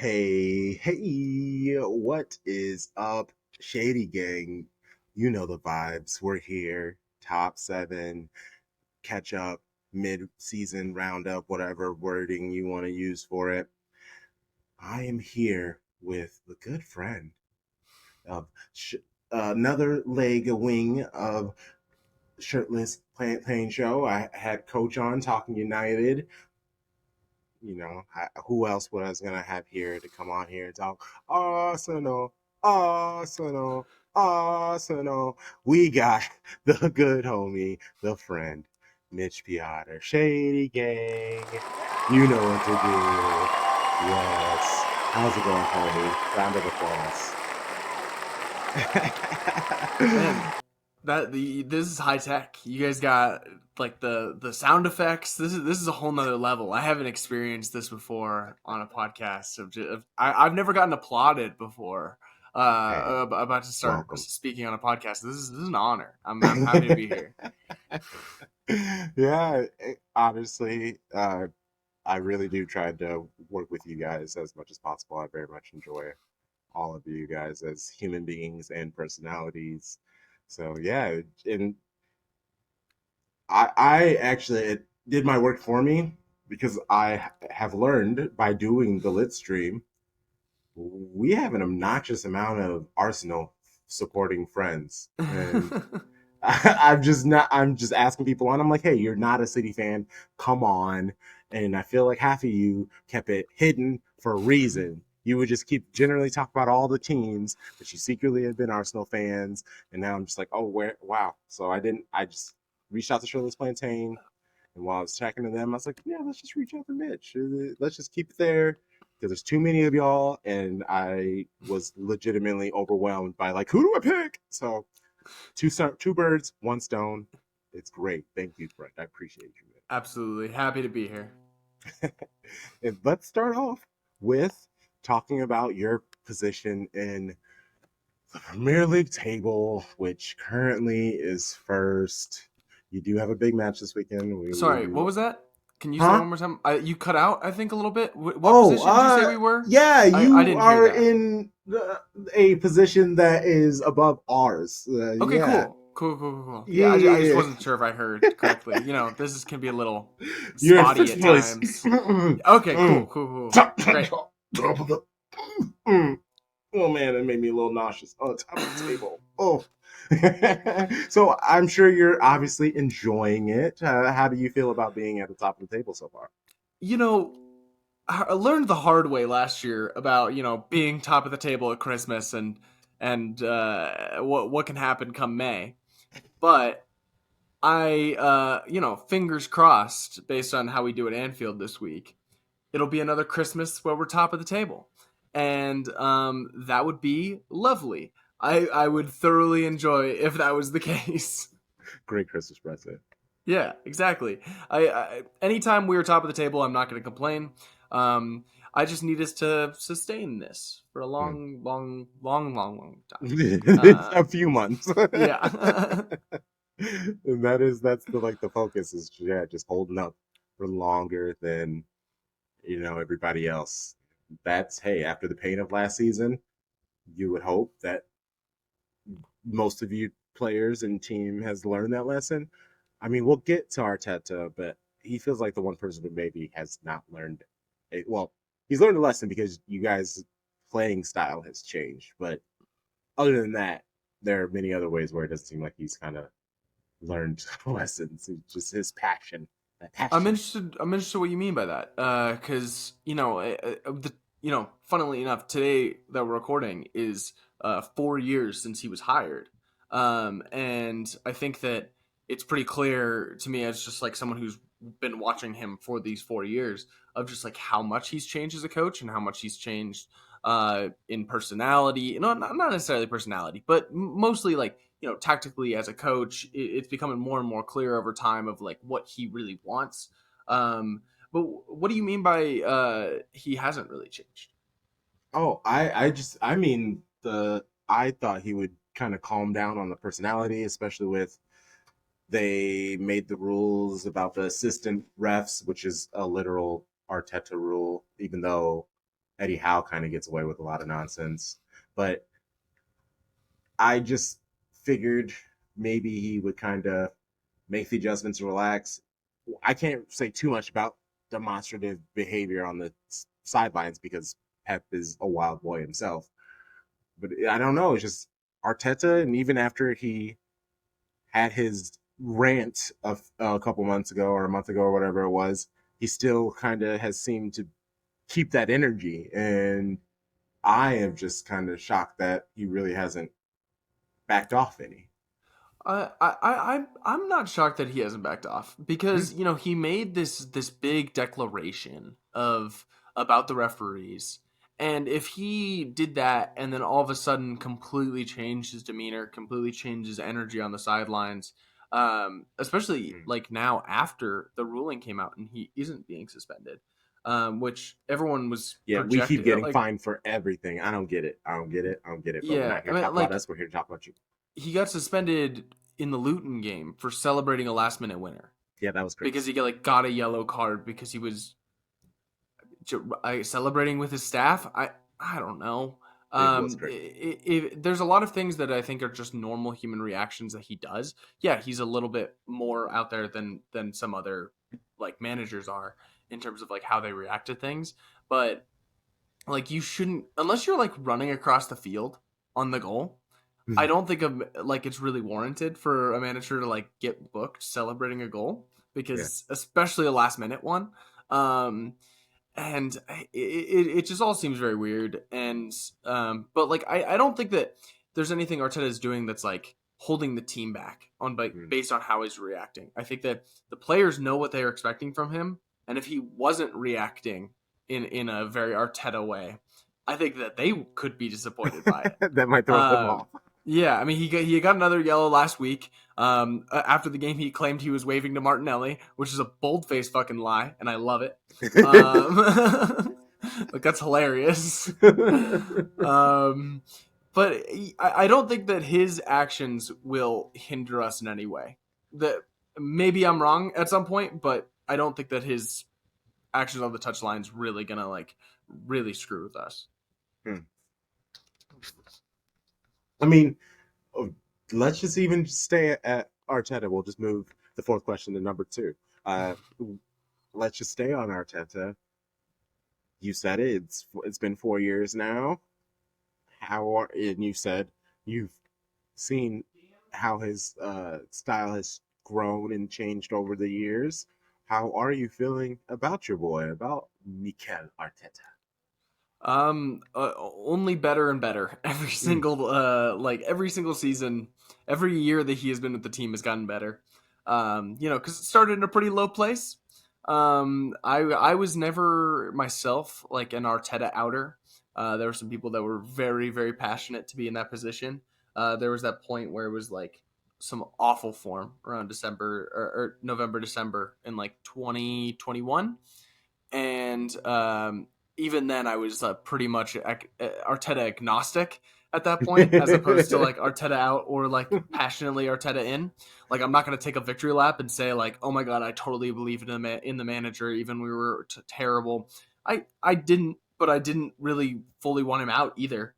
Hey, what is up, Shady Gang? You know the vibes. We're here. Top seven, catch up, mid-season roundup, whatever wording you want to use for it. I am here with the good friend of another leg, a wing of Shirtless Plantain show. I had Coach on talking United. Who else was I gonna have here to come on here and talk Arsenal, Arsenal, Arsenal? We got the good homie, the friend, Mitch Peotter. Shady gang, you know what to do. Yes. How's it going, homie? Round of Man, applause. this is high tech. You guys got like the sound effects. This is a whole nother level. I haven't experienced this before on a podcast. I've never gotten applauded before. Hey, About to start welcome. speaking on a podcast. This is an honor. I'm happy to be here. Yeah, honestly, I really do try to work with you guys as much as possible. I very much enjoy all of you guys as human beings and personalities. So yeah, and I actually it did my work for me because I have learned by doing the lit stream, we have an obnoxious amount of Arsenal supporting friends. And I'm just asking people on. I'm like, hey, you're not a City fan. Come on. And I feel like half of you kept it hidden for a reason. You would just keep generally talk about all the teams, but you secretly had been Arsenal fans. And now I'm just like, oh, where? Wow. So I just reached out to Shirtless Plantain. And while I was talking to them, I was like, yeah, let's just reach out to Mitch. Let's just keep it there because there's too many of y'all. And I was legitimately overwhelmed by like, who do I pick? So two birds, one stone. It's great. Thank you, Brett. I appreciate you. Absolutely happy to be here. And let's start off with talking about your position in the Premier League table, which currently is first. You do have a big match this weekend. We will Sorry, be, what was that? Can you say that huh? one more time? You cut out, I think, a little bit. What Oh, position did you say we were? yeah, I you didn't hear are that. in a position that is above ours. Okay, Yeah, cool. yeah, Yeah, I just yeah, wasn't sure if I heard correctly. Can be a little yeah. You're in spotty first at place. times. Okay, great. Top of the. Oh man, that made me a little nauseous. Oh, top of the table. Oh. So I'm sure you're obviously enjoying it. How do you feel about being at the top of the table so far? you know, I learned the hard way last year about being top of the table at Christmas and what can happen come May. But fingers crossed, based on how we do at Anfield this week, it'll be another Christmas where we're top of the table, and that would be lovely. I would thoroughly enjoy if that was the case. Great Christmas present. Yeah, exactly. Anytime we were top of the table, I'm not going to complain. Um, I just need us to sustain this for a Hmm. long time. Uh, A few months. yeah. And that's the like the focus is, yeah, just holding up for longer than everybody else. That's, hey, after the pain of last season, you would hope that most of you players and team has learned that lesson. I mean, we'll get to Arteta, but he feels like the one person who maybe has not learned it. Well, he's learned a lesson because you guys' playing style has changed. But other than that, there are many other ways where it doesn't seem like he's kind of learned lessons. It's just his passion. That I'm passion. interested. I'm interested what you mean by that. Because funnily enough, today that we're recording is 4 years since he was hired, and I think that it's pretty clear to me as just like someone who's been watching him for these 4 years of just like how much he's changed as a coach and how much he's changed in personality. Not necessarily personality, but mostly like tactically as a coach, it's becoming more and more clear over time of like what he really wants. Um, but what do you mean by he hasn't really changed? Oh, I mean I thought he would kind of calm down on the personality, especially with they made the rules about the assistant refs, which is a literal Arteta rule, even though Eddie Howe kind of gets away with a lot of nonsense. But I just figured maybe he would kind of make the adjustments and relax. I can't say too much about demonstrative behavior on the sidelines because Pep is a wild boy himself. But I don't know. It's just Arteta, and even after he had his rant a couple months ago or a month ago or whatever it was, he still kind of has seemed to keep that energy. And I am just kind of shocked that he really hasn't backed off any. I'm not shocked that he hasn't backed off Hmm. because he made this big declaration of about the referees, and if he did that and then all of a sudden completely changed his demeanor, completely changed his energy on the sidelines, especially Hmm. like now after the ruling came out and he isn't being suspended, which everyone was Yeah, we keep projecting getting like fined for everything. I don't get it. I don't get it. I don't get it. But we're yeah, not I here to mean talk about like us. We're here to talk about you. he got suspended in the Luton game for celebrating a last minute winner Yeah, that was because crazy. he got a yellow card because he was celebrating with his staff. I don't know. It was crazy. There's a lot of things that I think are just normal human reactions that he does. Yeah, he's a little bit more out there than some other like managers are in terms of like how they react to things. But like you shouldn't unless you're like running across the field on the goal. I don't think of like it's really warranted for a manager to like get booked celebrating a goal Yeah. because especially a last minute one. Um, and it just all seems very weird. And but like I don't think that there's anything Arteta is doing that's like holding the team back on like Mm. based on how he's reacting. I think that the players know what they are expecting from him, and if he wasn't reacting in a very Arteta way, I think that they could be disappointed by it. That might throw them Um, off. yeah, I mean he got another yellow last week. After the game, he claimed he was waving to Martinelli, which is a bold faced fucking lie, and I love it. Um, like that's hilarious. um, but I don't think that his actions will hinder us in any way. That maybe I'm wrong at some point, but I don't think that his actions on the touchline is really gonna like really screw with us. Hmm. I mean, oh, let's just even stay at Arteta. We'll just move the fourth question to number two. Uh, let's just stay on Arteta. You said it. It's been 4 years now. And you said you've seen how his style has grown and changed over the years. How are you feeling about your boy, about Mikel Arteta? Only better and better every Mm. single every single season, every year that he has been with the team has gotten better. Because it started in a pretty low place. I was never myself like an Arteta outer. There were some people that were very very passionate to be in that position. There was that point where it was like some awful form around December or November December in like 2021 and even then I was pretty much Arteta agnostic at that point, as opposed to like Arteta out or like passionately Arteta in. Like I'm not going to take a victory lap and say like, oh my god, I totally believe in the manager, even we were terrible. I didn't, but I didn't really fully want him out either,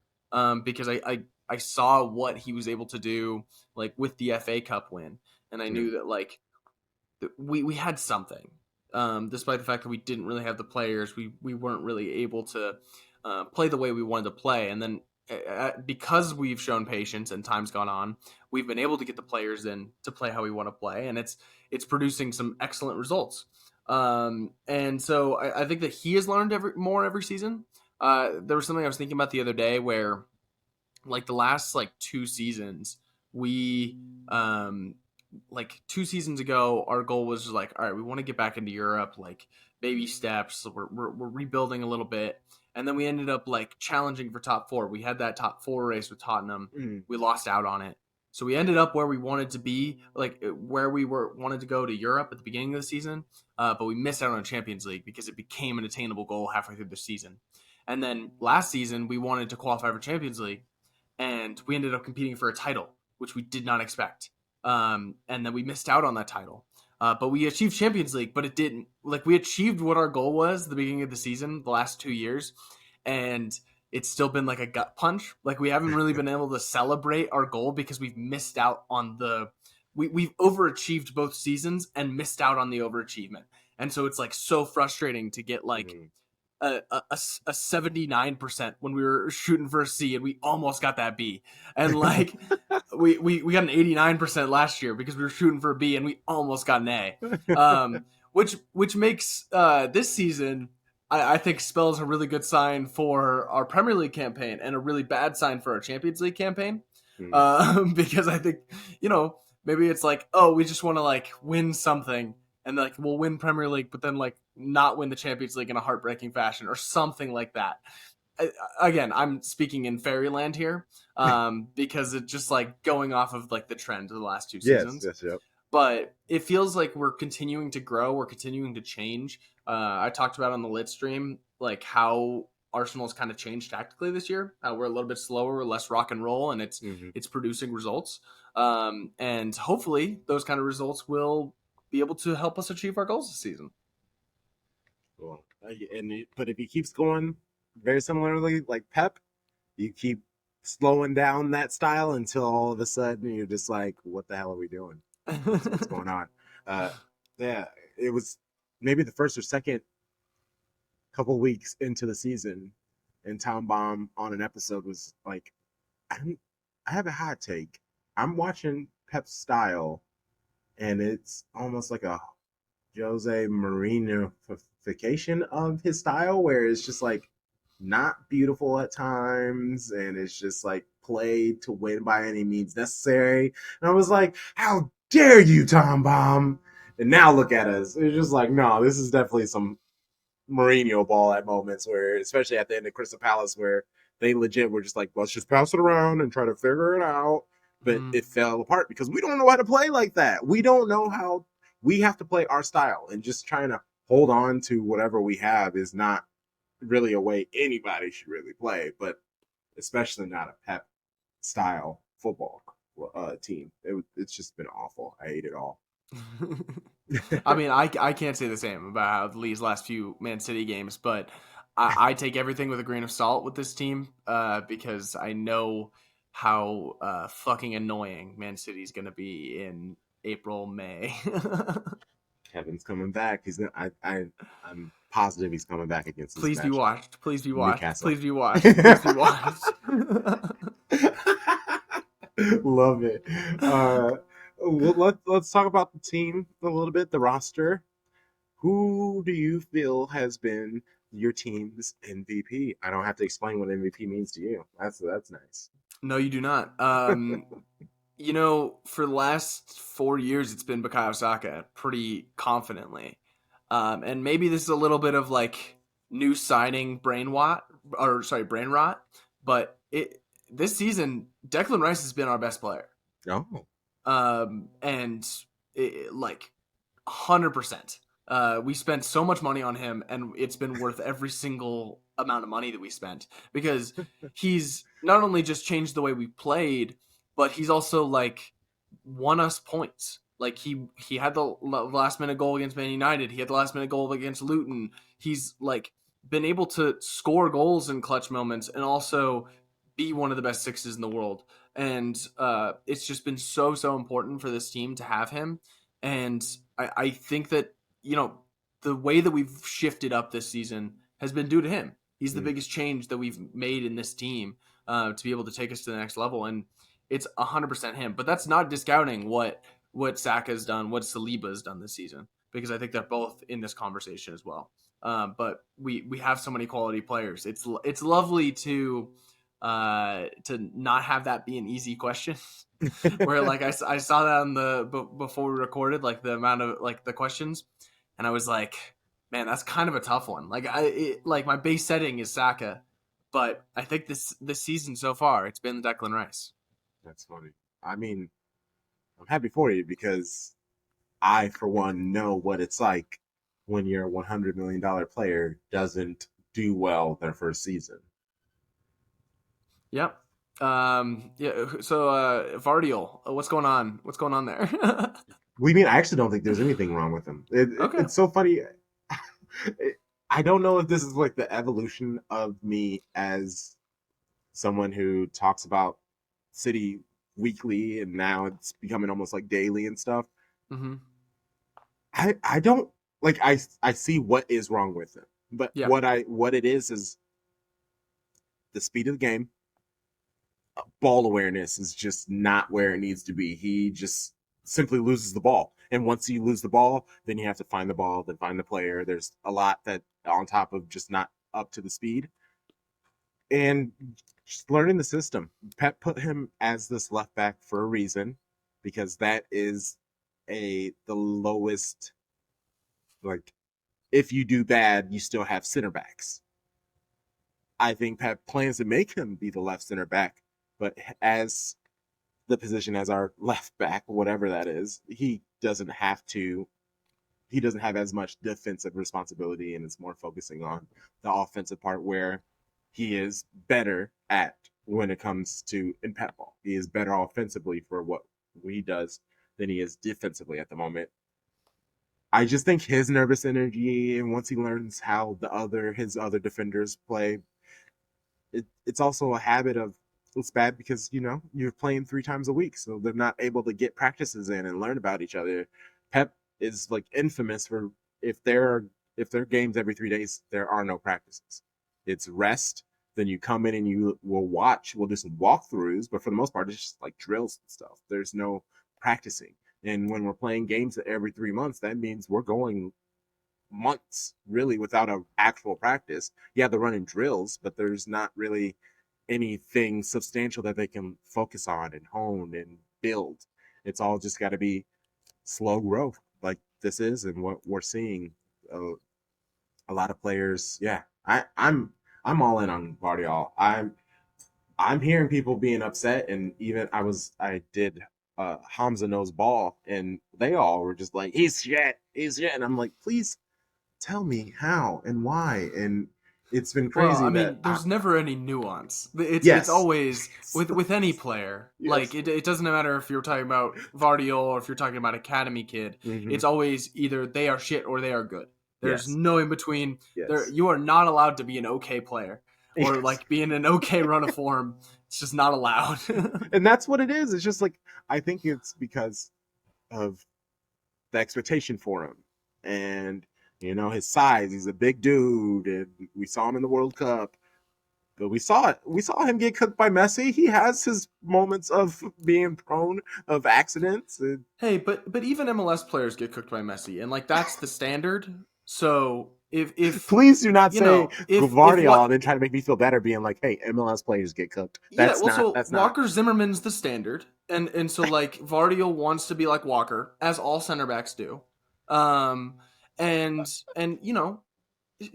because I saw what he was able to do like with the FA Cup win, and I Mm. knew that like we had something. Despite the fact that we didn't really have the players, we weren't really able to play the way we wanted to play. And then because we've shown patience and time's gone on, we've been able to get the players in to play how we want to play, and it's producing some excellent results. And so I think that he has learned more every season. There was something I was thinking about the other day where like the last like two seasons we like 2 seasons ago our goal was like, all right, we want to get back into Europe, like baby steps, so we're rebuilding a little bit, and then we ended up like challenging for top four. We had that top four race with Tottenham, Mm. we lost out on it, so we ended up where we wanted to be, like where we were wanted to go to Europe at the beginning of the season, but we missed out on Champions League because it became an attainable goal halfway through the season. And then last season we wanted to qualify for Champions League, and we ended up competing for a title, which we did not expect. And then we missed out on that title. But we achieved Champions League, but it didn't. Like we achieved what our goal was at the beginning of the season, the last 2 years, and it's still been like a gut punch. Like we haven't really been able to celebrate our goal because we've missed out on we've overachieved both seasons and missed out on the overachievement. And so it's like so frustrating to get like Mhm. a 79% when we were shooting for a C and we almost got that B. And like we got an 89% last year because we were shooting for a B and we almost got an A. Which makes this season I think spells a really good sign for our Premier League campaign and a really bad sign for our Champions League campaign. Mhm. Because I think, maybe it's like, oh, we just want to like win something and like we'll win Premier League, but then like not win the Champions League in a heartbreaking fashion or something like that. Again, I'm speaking in fairyland here, because it's just like going off of like the trend of the last two Yes, seasons. yes, yep. But it feels like we're continuing to grow, we're continuing to change. I talked about on the lit stream like how Arsenal's kind of changed tactically this year. We're a little bit slower, we're less rock and roll, and it's Hmm. it's producing results. And hopefully those kind of results will be able to help us achieve our goals this season. Cool. But if he keeps going very similarly, like Pep, you keep slowing down that style until all of a sudden you're just like, what the hell are we doing? What's going on? Uh, yeah, it was maybe the first or second couple weeks into the season, and Tom Baum on an episode was like, I'm, I have a hot take. I'm watching Pep's style, and it's almost like a Jose Mourinhoification of his style, where it's just like not beautiful at times, and it's just like played to win by any means necessary. And I was like, how dare you, Tom Baum? And now look at us. It's just like, no, this is definitely some Mourinho ball at moments where, especially at the end of Crystal Palace, where they legit were just like, let's just pass it around and try to figure it out. But Mhm. it fell apart because we don't know how to play like that. We don't know how we have to play our style, and just trying to hold on to whatever we have is not really a way anybody should really play, but especially not a Pep style football team. It's just been awful. I hate it all. I mean, I can't say the same about how Lee's last few Man City games, but I take everything with a grain of salt with this team, because I know how fucking annoying Man City's going to be in April, May. Kevin's coming back. I'm positive he's coming back against this Please be match. watched. Please be watched. Newcastle. Please be watched. Please be watched. Love it. Let's talk about the team a little bit, the roster. Who do you feel has been your team's MVP? I don't have to explain what MVP means to you. That's nice. No, you do not. For the last 4 years, it's been Bukayo Saka pretty confidently. And maybe this is a little bit of like new signing brain rot, but this season, Declan Rice has been our best player. Oh. And like 100%. We spent so much money on him, and it's been worth every single amount of money that we spent because he's not only just changed the way we played, but he's also like won us points. Like he had the last minute goal against Man United. He had the last minute goal against Luton. He's like been able to score goals in clutch moments and also be one of the best sixes in the world. And it's just been so important for this team to have him. And I think that the way that we've shifted up this season has been due to him. He's the Mm. biggest change that we've made in this team to be able to take us to the next level, and it's 100% him. But that's not discounting what Saka's done, what Saliba's done this season, because I think they're both in this conversation as well. But we have so many quality players. It's lovely to not have that be an easy question. Where like I saw that on before we recorded, like the amount of like the questions, and I was like, man, that's kind of a tough one. Like like my base setting is Saka, but I think this season so far it's been Declan Rice. That's funny. I mean, I'm happy for you because I, for one, know what it's like when your $100 million player doesn't do well their first season. Yep. Yeah. So Vardiel, what's going on? What's going on there? We mean I actually don't think there's anything wrong with him. Okay. It's so funny. I don't know if this is like the evolution of me as someone who talks about City weekly, and now it's becoming almost like daily and stuff. Mm-hmm. I don't like I see what is wrong with it, but Yeah. what it is the speed of the game. Ball awareness is just not where it needs to be. He just simply loses the ball. And once you lose the ball, then you have to find the ball, then find the player. There's a lot that on top of just not up to the speed. And just learning the system. Pep put him as this left back for a reason, because that is the lowest, like, if you do bad, you still have center backs. I think Pep plans to make him be the left center back, but as the position as our left back, whatever that is, he doesn't have as much defensive responsibility, and is more focusing on the offensive part, where he is better at when it comes to in pep ball. He is better offensively for what he does than he is defensively at the moment. I just think his nervous energy, and once he learns how his other defenders play, it's also a habit of, it's bad because you're playing 3 times a week, so they're not able to get practices in and learn about each other. Pep is like infamous for, if there are games every 3 days, there are no practices. It's rest. Then you come in and we'll do some walkthroughs, but for the most part, it's just like drills and stuff. There's no practicing. And when we're playing games every 3 months, that means we're going months really without an actual practice. Yeah, they're running drills, but there's not really anything substantial that they can focus on and hone and build. It's all just got to be slow growth, like this is, and what we're seeing. A lot of players, yeah. I'm all in on Guardiola. I'm hearing people being upset, and even I did Hamza knows ball, and they all were just like, he's shit, and I'm like, please tell me how and why. And it's been Well, crazy I that mean, there's never any nuance. It's yes, always with any player. Like yes, it doesn't matter if you're talking about Vardiol or if you're talking about academy kid. hmm, It's always either they are shit or they are good. There's yes, no in between. There, yes, you are not allowed to be an okay player or yes. like be in an okay run of form. It's just not allowed. And that's what it is. It's just like, I think it's because of the expectation for him, and his size. He's a big dude, and we saw him in the World Cup. But we saw him get cooked by Messi. He has his moments of being prone of accidents. Hey, but even MLS players get cooked by Messi, and like that's the standard. So if Please do not you say know if Guardiola what and then try to make me feel better, being like, "Hey, MLS players get cooked." yeah, well, so That's not. Walker Zimmerman's the standard, and so like Vardio wants to be like Walker, as all center backs do, um, and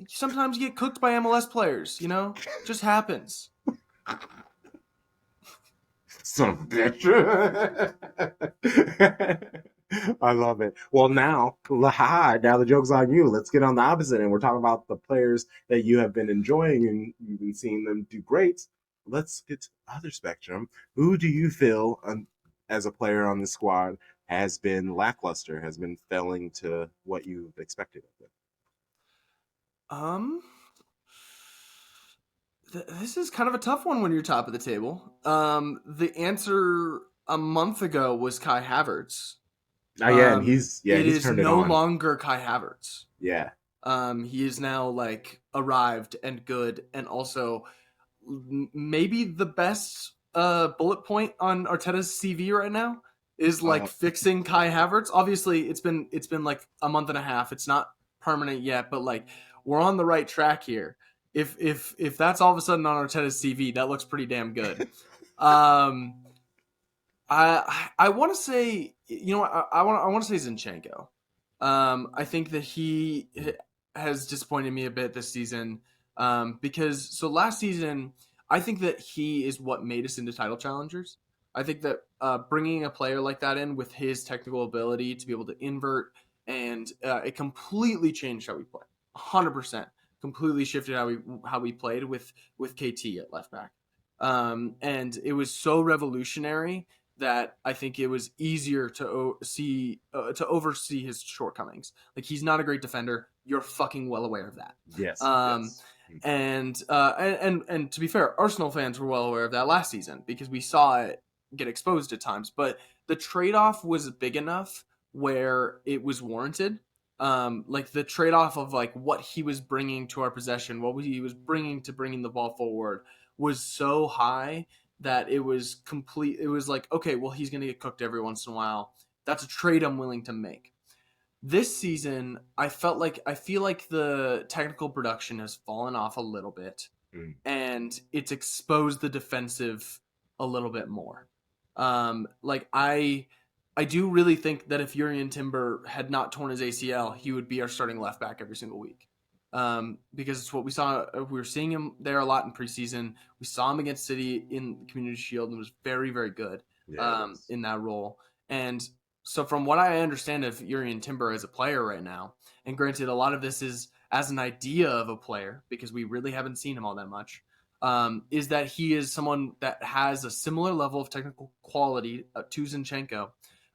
sometimes you get cooked by MLS players, just happens. Son of a bitch. I love it. Well, now the joke's on you. Let's get on the opposite, and we're talking about the players that you have been enjoying and you've been seeing them do great. Let's get to the other spectrum. Who do you feel, as a player on the squad, has been lackluster, has been failing to what you've expected of it? Um, this is kind of a tough one when you're top of the table. The answer a month ago was Kai Havertz. Yeah, and It he's is turned it no on. longer Kai Havertz. Yeah. He is now like arrived and good, and also maybe the best bullet point on Arteta's CV right now is like Uh, fixing Kai Havertz. Obviously, it's been like a month and a half. It's not permanent yet, but like we're on the right track here. If that's all of a sudden on Arteta's CV, that looks pretty damn good. Um, I want to say I want to say Zinchenko. I think that he has disappointed me a bit this season. Because so last season, I think that he is what made us into title challengers. I think that bringing a player like that in with his technical ability to be able to invert and it completely changed how we play. 100% completely shifted how we played with KT at left back. And it was so revolutionary that I think it was easier to oversee his shortcomings. Like he's not a great defender. You're fucking well aware of that. Yes, Um, yes. and to be fair, Arsenal fans were well aware of that last season because we saw it get exposed at times. But the trade off was big enough where it was warranted. Like the trade off of like what he was bringing to our possession, what he was bringing to bringing the ball forward was so high that it was complete. It was like, okay, well, he's going to get cooked every once in a while. That's a trade I'm willing to make. This season, I feel like the technical production has fallen off a little bit, Mm. and it's exposed the defensive a little bit more. Like I do really think that if Urian Timber had not torn his ACL, he would be our starting left back every single week. Because it's what we saw. We were seeing him there a lot in preseason. We saw him against City in the Community Shield and was very, very good Yes. in that role. And so from what I understand of Urian Timber as a player right now, and granted, a lot of this is as an idea of a player because we really haven't seen him all that much, is that he is someone that has a similar level of technical quality to Zinchenko,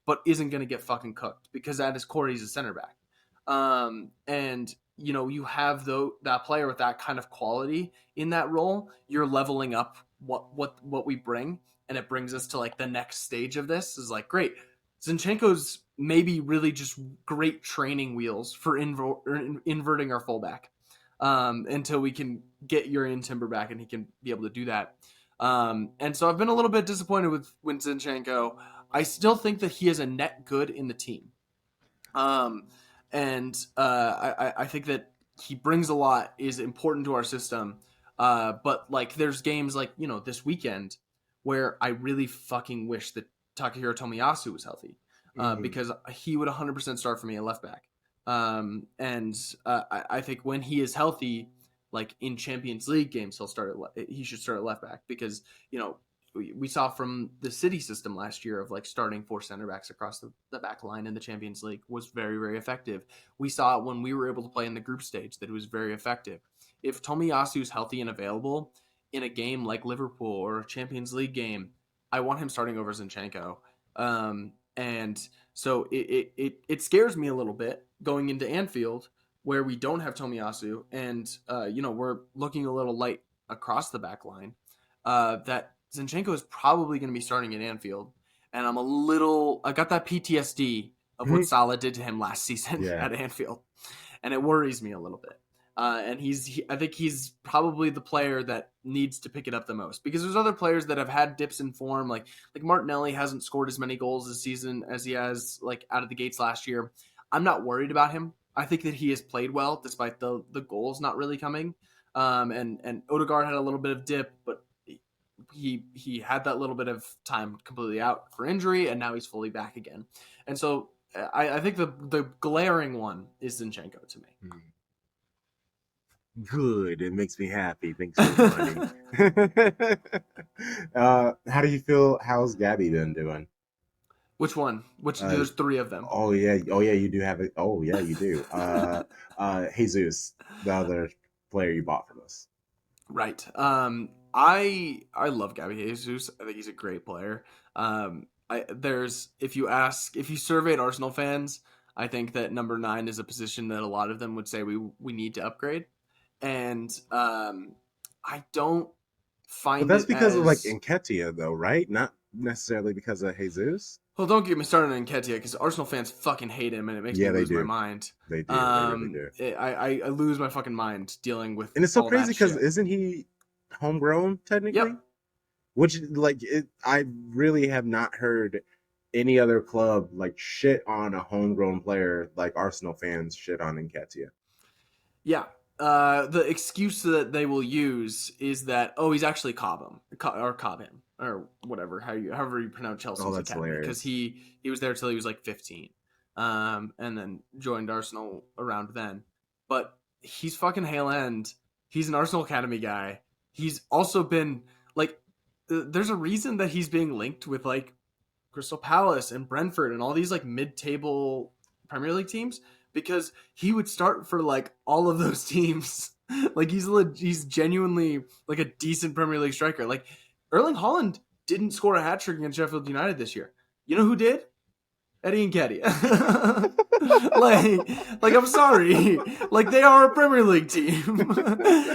but isn't going to get fucking cooked because at his core, he's a center back. And you know, you have that player with that kind of quality in that role, you're leveling up what we bring, and it brings us to like the next stage of this is like, great, Zinchenko's maybe really just great training wheels for inverting our fullback until we can get Urian Timber back and he can be able to do that. And so I've been a little bit disappointed with Zinchenko. I still think that he is a net good in the team. I think that he brings a lot, is important to our system. But like there's games like, you know, this weekend where I really fucking wish that Takahiro Tomiyasu was healthy because he would 100% start for me at left back. I think when he is healthy, like in Champions League games, he should start at left back because, you know, we saw from the City system last year of like starting 4 center backs across the back line in the Champions League was very, very effective. We saw it when we were able to play in the group stage that it was very effective. If Tomiyasu is healthy and available in a game like Liverpool or a Champions League game, I want him starting over Zinchenko. And so it scares me a little bit going into Anfield where we don't have Tomiyasu and, you know, we're looking a little light across the back line, that Zinchenko is probably going to be starting at Anfield. And I got that PTSD of what Salah did to him last season at Anfield. And it worries me a little bit. And I think he's probably the player that needs to pick it up the most because there's other players that have had dips in form. Like Martinelli hasn't scored as many goals this season as he has like out of the gates last year. I'm not worried about him. I think that he has played well despite the goals not really coming. And Odegaard had a little bit of dip, but he had that little bit of time completely out for injury, and now he's fully back again. And so I think the glaring one is Zinchenko to me. Good. It makes me happy. Thanks for money. How do you feel? How's Gabby been doing? Which one? There's 3 of them. Oh yeah, you do have it. Oh yeah, you do. Jesus, the other player you bought from us. Right. I love Gabby Jesus. I think he's a great player. If you surveyed Arsenal fans, I think that number 9 is a position that a lot of them would say we need to upgrade. And I don't find. But that's because of like Nketiah, though, right? Not necessarily because of Jesus. Well, don't get me started on Nketiah because Arsenal fans fucking hate him, and it makes me lose my mind. They do. They really do. I lose my fucking mind dealing with. And it's so crazy because isn't he homegrown technically? Yep. Which I really have not heard any other club like shit on a homegrown player like Arsenal fans shit on Nketiah. Yeah. The excuse that they will use is that he's actually Cobham or whatever however you pronounce Chelsea's academy because he was there till he was like 15, and then joined Arsenal around then. But he's fucking Hale End. He's an Arsenal academy guy. He's also been like, there's a reason that he's being linked with like Crystal Palace and Brentford and all these like mid-table Premier League teams. Because he would start for like all of those teams. Like he's genuinely like a decent Premier League striker. Like Erling Haaland didn't score a hat trick against Sheffield United this year. You know who did? Eddie Nketiah. like I'm sorry, like they are a Premier League team.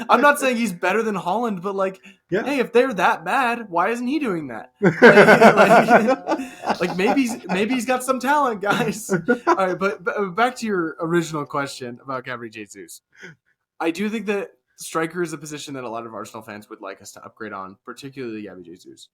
I'm not saying he's better than Holland, but like, Yeah. hey, if they're that bad, why isn't he doing that? Like maybe he's got some talent, guys. All right, but back to your original question about Gabriel Jesus. I do think that striker is a position that a lot of Arsenal fans would like us to upgrade on, particularly Gabriel Jesus.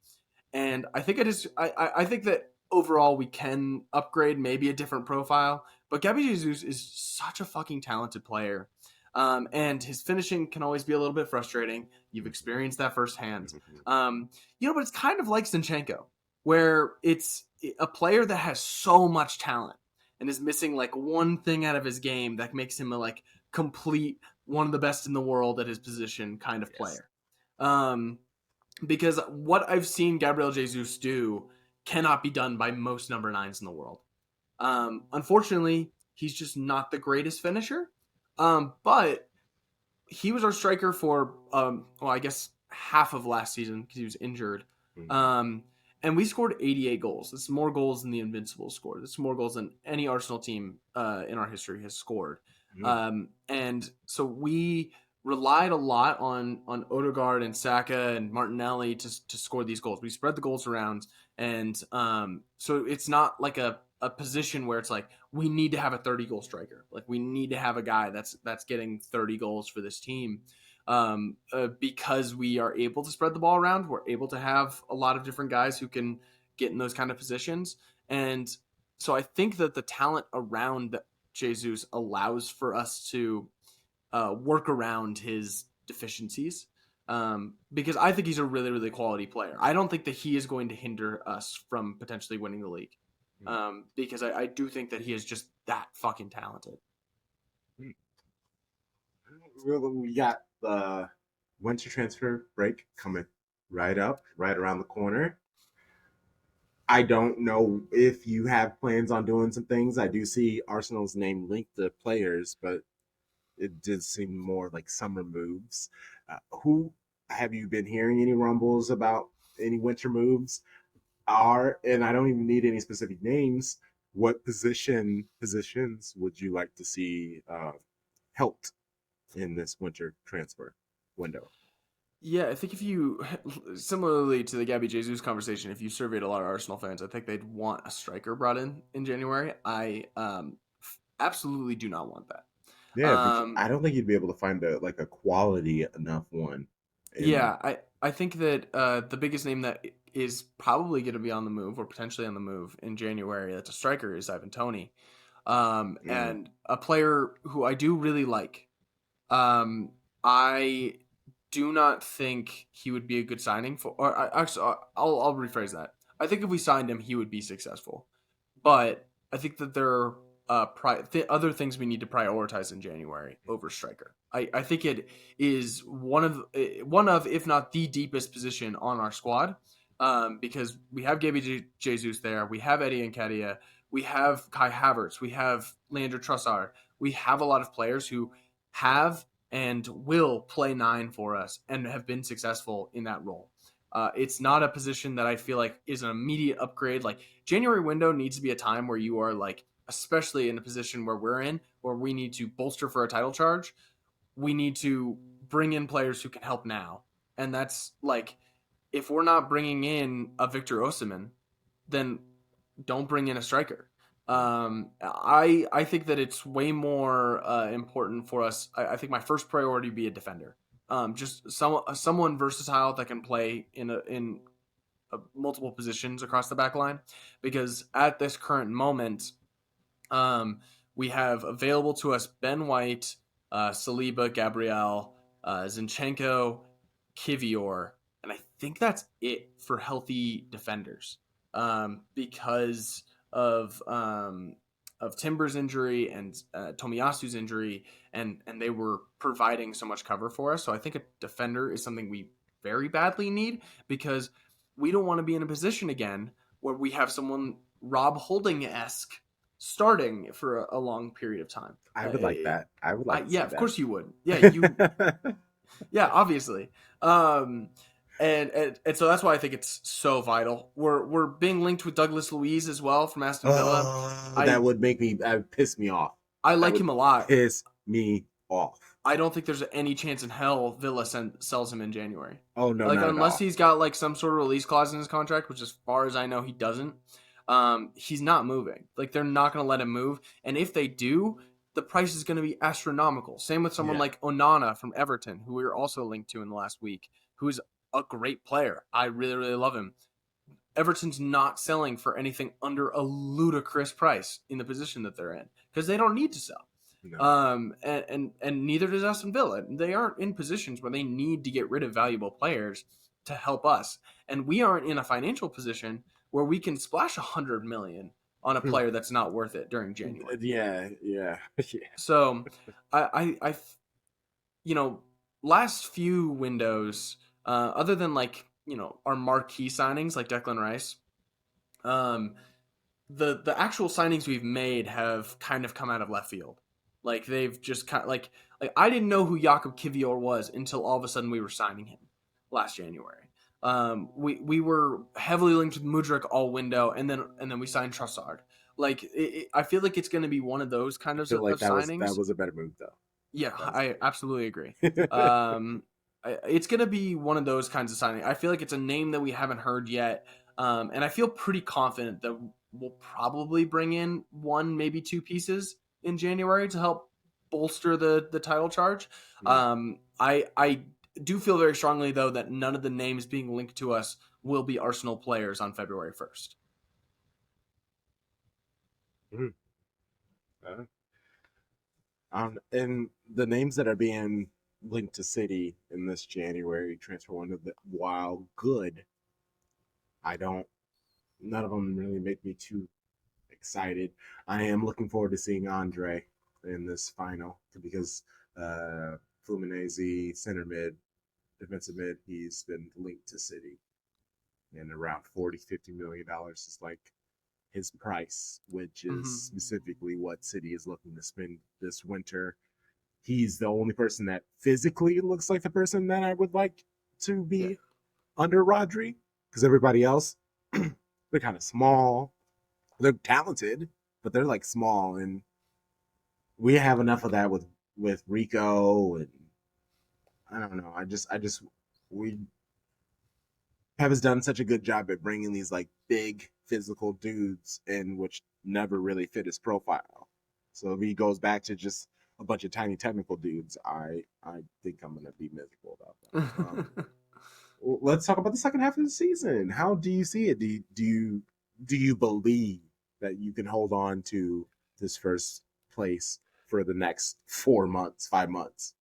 And I think I think that overall we can upgrade maybe a different profile, but Gabriel Jesus is such a fucking talented player. And his finishing can always be a little bit frustrating. You've experienced that firsthand. But it's kind of like Zinchenko, where it's a player that has so much talent and is missing like one thing out of his game that makes him a like complete one of the best in the world at his position kind of player. Because what I've seen Gabriel Jesus do cannot be done by most number 9s in the world. Unfortunately, he's just not the greatest finisher. But he was our striker for, I guess half of last season because he was injured. And we scored 88 goals. This is more goals than the Invincibles scored. This is more goals than any Arsenal team in our history has scored. And so we relied a lot on Odegaard and Saka and Martinelli to score these goals. We spread the goals around, and so it's not like a position where it's like we need to have a 30-goal striker. Like we need to have a guy that's getting 30 goals for this team. Because we are able to spread the ball around, we're able to have a lot of different guys who can get in those kind of positions. And so I think that the talent around Jesus allows for us to work around his deficiencies, because I think he's a really, really quality player. I don't think that he is going to hinder us from potentially winning the league, because I do think that he is just that fucking talented. We got the winter transfer break coming right around the corner. I don't know if you have plans on doing some things. I do see Arsenal's name linked to players, but it did seem more like summer moves. Who have you been hearing any rumbles about any winter moves? And I don't even need any specific names. What positions would you like to see helped in this winter transfer window? Yeah, I think if you, similarly to the Gabby Jesus conversation, if you surveyed a lot of Arsenal fans, I think they'd want a striker brought in January. I absolutely do not want that. Yeah, I don't think you'd be able to find a quality enough one. Yeah, I think that the biggest name that is probably going to be on the move or potentially on the move in January that's a striker is Ivan Toney, and a player who I do really like. I do not think he would be a good signing for. I'll rephrase that. I think if we signed him, he would be successful, but I think that there are other things we need to prioritize in January over striker. I think it is one of, if not the deepest position on our squad, because we have Gabriel Jesus there, we have Eddie Nketiah, we have Kai Havertz, we have Leandro Trossard, we have a lot of players who have and will play 9 for us and have been successful in that role. It's not a position that I feel like is an immediate upgrade. Like January window needs to be a time where you are like, especially in a position where we're in, where we need to bolster for a title charge, we need to bring in players who can help now. And that's like, if we're not bringing in a Victor Osimhen, then don't bring in a striker. I think that it's way more important for us. I think my first priority would be a defender. Just someone versatile that can play in multiple positions across the back line, because at this current moment, we have available to us Ben White, Saliba, Gabriel, Zinchenko, Kivior, and I think that's it for healthy defenders, because of Timber's injury and Tomiyasu's injury, and they were providing so much cover for us. So I think a defender is something we very badly need, because we don't want to be in a position again where we have someone Rob Holding-esque starting for a long period of time. I would like that. I would like. Yeah, of course you would. Yeah, you. Yeah, obviously. And so that's why I think it's so vital. We're being linked with Douglas Luiz as well from Aston Villa. Oh, that I would piss me off. I That like would him a lot. piss me off. I don't think there's any chance in hell Villa sells him in January. Oh no, Like not at unless all. he's got like some sort of release clause in his contract, which as far as I know he doesn't. He's not moving. Like they're not going to let him move, and if they do, the price is going to be astronomical. Same with someone Yeah. like Onana from Everton, who we were also linked to in the last week, who is a great player. I really, really love him. Everton's not selling for anything under a ludicrous price in the position that they're in because they don't need to sell. No. And neither does Aston Villa. They aren't in positions where they need to get rid of valuable players to help us, and we aren't in a financial position where we can splash 100 million on a player that's not worth it during January. Yeah, yeah, yeah. So, I you know, last few windows, other than like our marquee signings like Declan Rice, um, the actual signings we've made have kind of come out of left field. Like they've just kind of like I didn't know who Jakob Kivior was until all of a sudden we were signing him last January. We were heavily linked with Mudryk all window, and then we signed Trossard. Like I feel like it's going to be one of those kind I of feel like that signings. was a better move though. Yeah, That's I absolutely agree. better. It's going to be one of those kinds of signings. I feel like it's a name that we haven't heard yet, and I feel pretty confident that we'll probably bring in one, maybe two pieces in January to help bolster the title charge. I do feel very strongly though that none of the names being linked to us will be Arsenal players on February 1st. Mhm. And the names that are being linked to City in this January transfer window, while good, I don't. None of them really make me too excited. I am looking forward to seeing Andre in this final because Fluminense center mid, defensive mid, he's been linked to City, and around 40-50 million dollars is like his price, which is Mm-hmm. specifically what City is looking to spend this winter. He's the only person that physically looks like the person that I would like to Yeah. be under Rodri, because everybody else, they're kind of small. They're talented, but they're like small, and we have enough of that with Rico, and I don't know. I just we has done such a good job at bringing these like big physical dudes in, which never really fit his profile. So if he goes back to just a bunch of tiny technical dudes, I think I'm gonna be miserable about that. Let's talk about the second half of the season. How do you see it? Do you believe that you can hold on to this first place for the next 4 months, 5 months?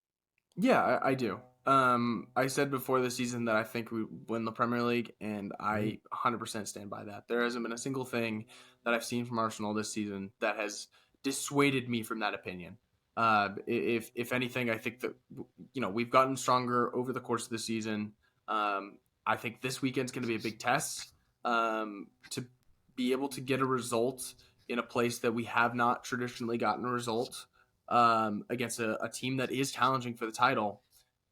Yeah, I do. I said before the season that I think we win the Premier League, and Mm-hmm. I 100% stand by that. There hasn't been a single thing that I've seen from Arsenal this season that has dissuaded me from that opinion. If anything, I think that we've gotten stronger over the course of the season. I think this weekend's going to be a big test to be able to get a result in a place that we have not traditionally gotten a result against a team that is challenging for the title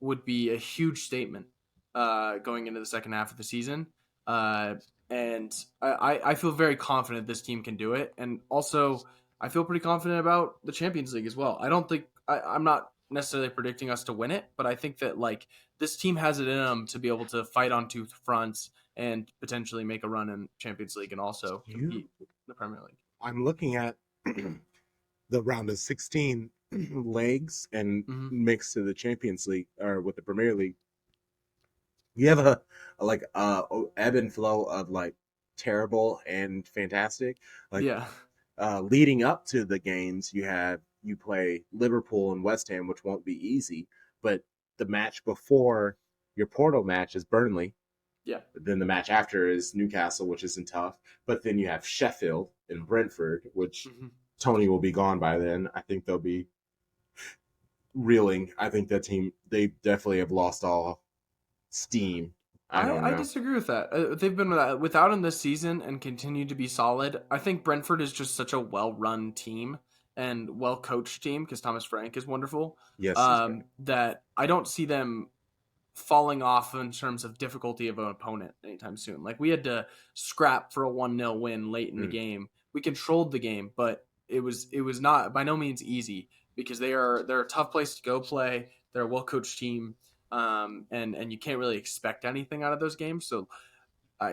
would be a huge statement going into the second half of the season. And I feel very confident this team can do it. And also, I feel pretty confident about the Champions League as well. I don't think I'm not necessarily predicting us to win it, but I think that like this team has it in them to be able to fight on two fronts and potentially make a run in Champions League and also You, compete in the Premier League. I'm looking at the round of 16 legs and Mm-hmm. mixed to the Champions League or with the Premier League. You have a like ebb and flow of like terrible and fantastic. Like Yeah. leading up to the games, you play Liverpool and West Ham, which won't be easy. But the match before your Porto match is Burnley. Yeah. Then the match after is Newcastle, which isn't tough. But then you have Sheffield and Brentford, which Mm-hmm. Tony will be gone by then. I think they'll be reeling. I think that team, they definitely have lost all steam. I don't I know. disagree with that. They've been without him this season and continue to be solid. I think Brentford is just such a well-run team and well-coached team because Thomas Frank is wonderful. Yes, he's great. That I don't see them falling off in terms of difficulty of an opponent anytime soon. Like we had to scrap for a 1-0 win late in the Mm. game. We controlled the game, but it was not by no means easy because they're a tough place to go play. They're a well coached team, and you can't really expect anything out of those games. So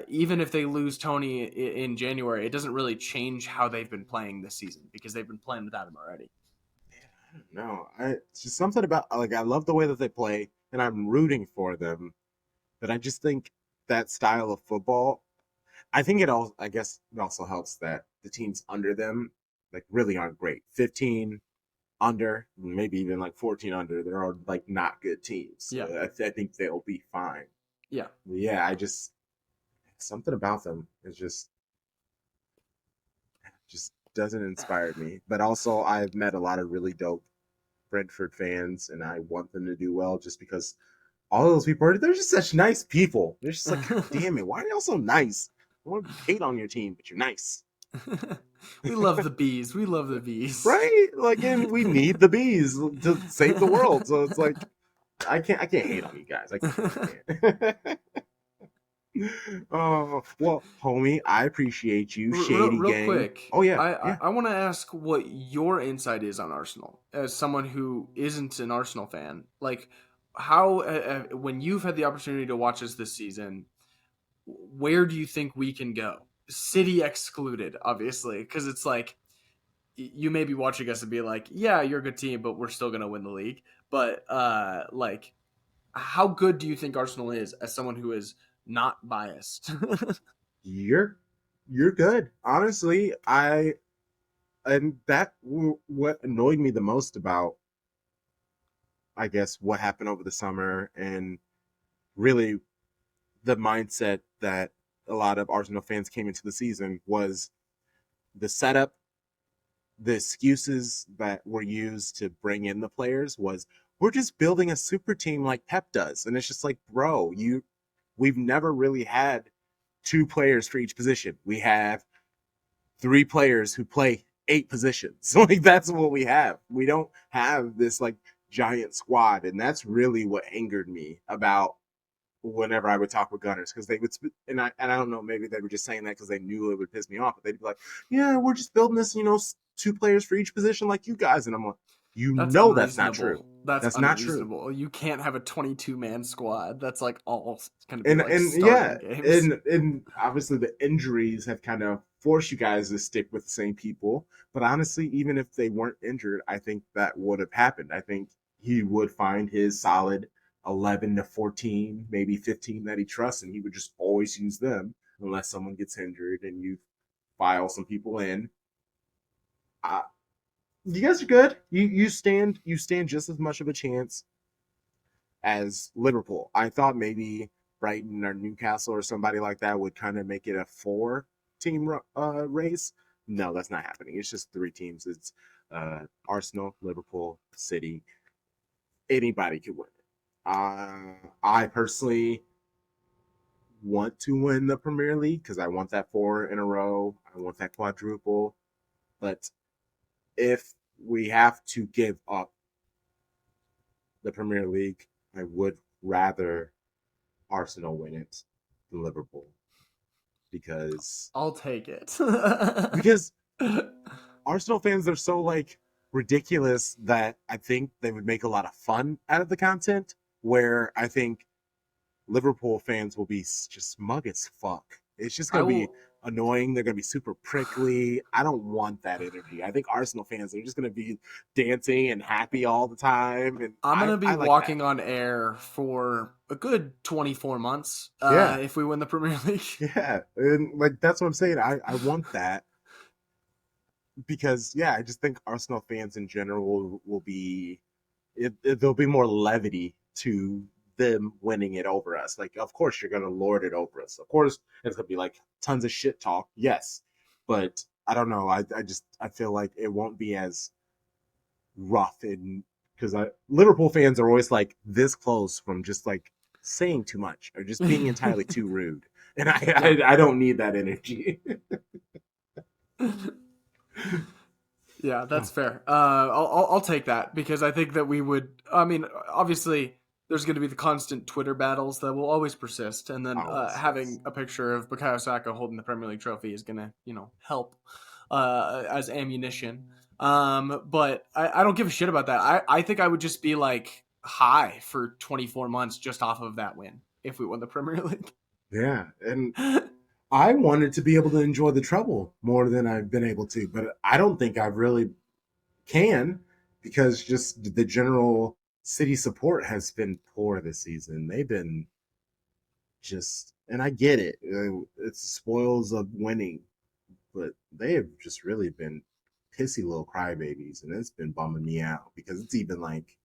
even if they lose Tony in January, it doesn't really change how they've been playing this season because they've been playing without him already. No, it's just something about like I love the way that they play, and I'm rooting for them. But I just think that style of football, I think it all. I guess it also helps that the teams under them like really aren't great. 15 under, maybe even like 14 under. They're all like not good teams. Yeah, So I think they'll be fine. yeah. Yeah, I just something about them is just doesn't inspire me. But also, I've met a lot of really dope Brentford fans, and I want them to do well just because all those people they're just such nice people. They're just like, God damn it, why are y'all so nice? I want to hate on your team, but you're nice. We love the bees. We love the bees. Right? Like, and we need the bees to save the world. So it's like I can't hate on you guys. I can't. Oh well, homie, I appreciate you, Real, Shady real Gang. quick, Oh yeah, I, yeah. I want to ask what your insight is on Arsenal as someone who isn't an Arsenal fan. Like, how when you've had the opportunity to watch us this season, where do you think we can go? City excluded, obviously, because it's like you may be watching us and be like, "Yeah, you're a good team, but we're still gonna win the league." But like, how good do you think Arsenal is as someone who is not biased? You're you're good. Honestly, I and what annoyed me the most about I guess what happened over the summer and really the mindset that a lot of Arsenal fans came into the season was the setup, the excuses that were used to bring in the players was we're just building a super team like Pep does. And it's just like, bro, we've never really had two players for each position. We have three players who play eight positions. Like that's what we have. We don't have this like giant squad, and that's really what angered me about whenever I would talk with Gunners because they would, and I don't know, maybe they were just saying that because they knew it would piss me off, but they'd be like, "Yeah, we're just building this, two players for each position like you guys," and I'm like, That's that's not true. unreasonable. That's That's not true. unreasonable. You can't have a 22-man squad. That's like all going to be like And yeah, starting games. and obviously the injuries have kind of forced you guys to stick with the same people. But honestly, even if they weren't injured, I think that would have happened. I think he would find his solid 11 to 14, maybe 15 that he trusts, and he would just always use them unless someone gets injured and you file some people in. Uh, you guys are good. You stand just as much of a chance as Liverpool. I thought maybe Brighton or Newcastle or somebody like that would kind of make it a four-team race. No, that's not happening. It's just three teams. It's Arsenal, Liverpool, City. Anybody could win it. I personally want to win the Premier League because I want that four in a row. I want that quadruple. But if we have to give up the Premier League, I would rather Arsenal win it than Liverpool because I'll take it. because Arsenal fans are so like ridiculous that I think they would make a lot of fun out of the content. Where I think Liverpool fans will be just smug as fuck. It's just I gonna be will. annoying. They're gonna be super prickly. I don't want that energy. I think Arsenal fans are just gonna be dancing and happy all the time, and I'm I gonna be I like that. walking on air for a good 24 months Yeah, if we win the Premier League. yeah, and like that's what I'm saying. I want that because yeah, I just think Arsenal fans in general will be there'll be more levity to them winning it over us. Like, of course you're gonna lord it over us. Of course it's gonna be like tons of shit talk. Yes, but I don't know. I feel like it won't be as rough and because Liverpool fans are always like this close from just like saying too much or just being entirely too rude, and Yeah. I don't need that energy. Yeah, that's fair. I'll take that because I think that we would. I mean, obviously, there's going to be the constant Twitter battles that will always persist, and then Always, yes. having a picture of Bukayo Saka holding the Premier League trophy is going to, help as ammunition. But I don't give a shit about that. I think I would just be like high for 24 months just off of that win if we won the Premier League. Yeah, and I wanted to be able to enjoy the treble more than I've been able to, but I don't think I really can because just the general city support has been poor this season. They've been just, and I get it, it's spoils of winning, but they have just really been pissy little crybabies, and it's been bumming me out because it's even like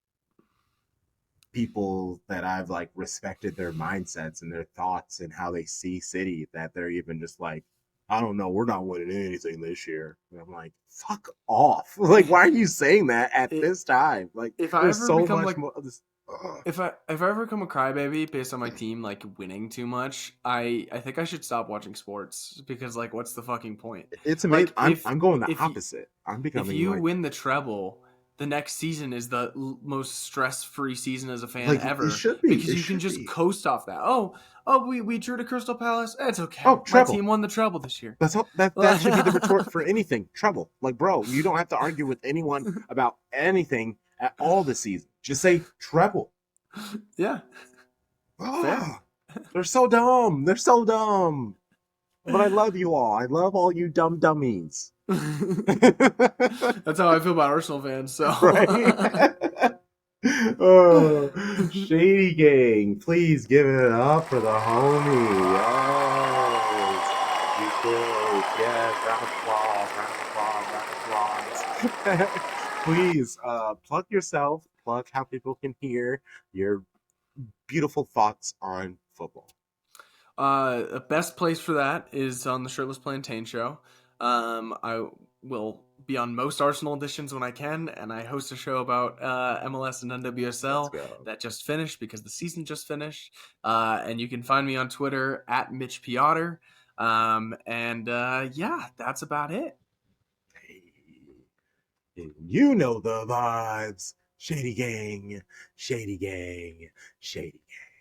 people that I've like respected their mindsets and their thoughts and how they see City that they're even just like, I don't know, we're not winning anything this year. And I'm like, fuck off. Like, why are you saying that at It, this time? Like, if I there's ever so become much like more of this. Ugh. if I ever become a crybaby based on my team like winning too much, I think I should stop watching sports because like what's the fucking point? It's amazing. Like I'm going the if you opposite. I'm if becoming you win the treble, the next season is the most stress-free season as a fan like it ever should be. because It you can should just be. coast off that. Oh, we drew to Crystal Palace. It's okay. Oh, My treble. team won the treble this year. That's all, that should be the retort for anything. Trouble. Like, bro, you don't have to argue with anyone about anything at all this season. Just say treble. Yeah, fair. Oh, they're so dumb. They're so dumb. But I love you all. I love all you dumb dummies. That's how I feel about Arsenal fans. So Right? Oh, Shady Gang. Please give it up for the homie. Yes. You could. Yes. Round of applause. Round of applause. Round of applause. Please, plug yourself. Plug how people can hear your beautiful thoughts on football. The best place for that is on the Shirtless Plantain show. I will be on most Arsenal editions when I can, and I host a show about MLS and Let's NWSL go. that just finished because the season just finished. And you can find me on Twitter at Mitch Peotter. Yeah, that's about it. Hey, you know the vibes. Shady Gang, Shady Gang, Shady Gang.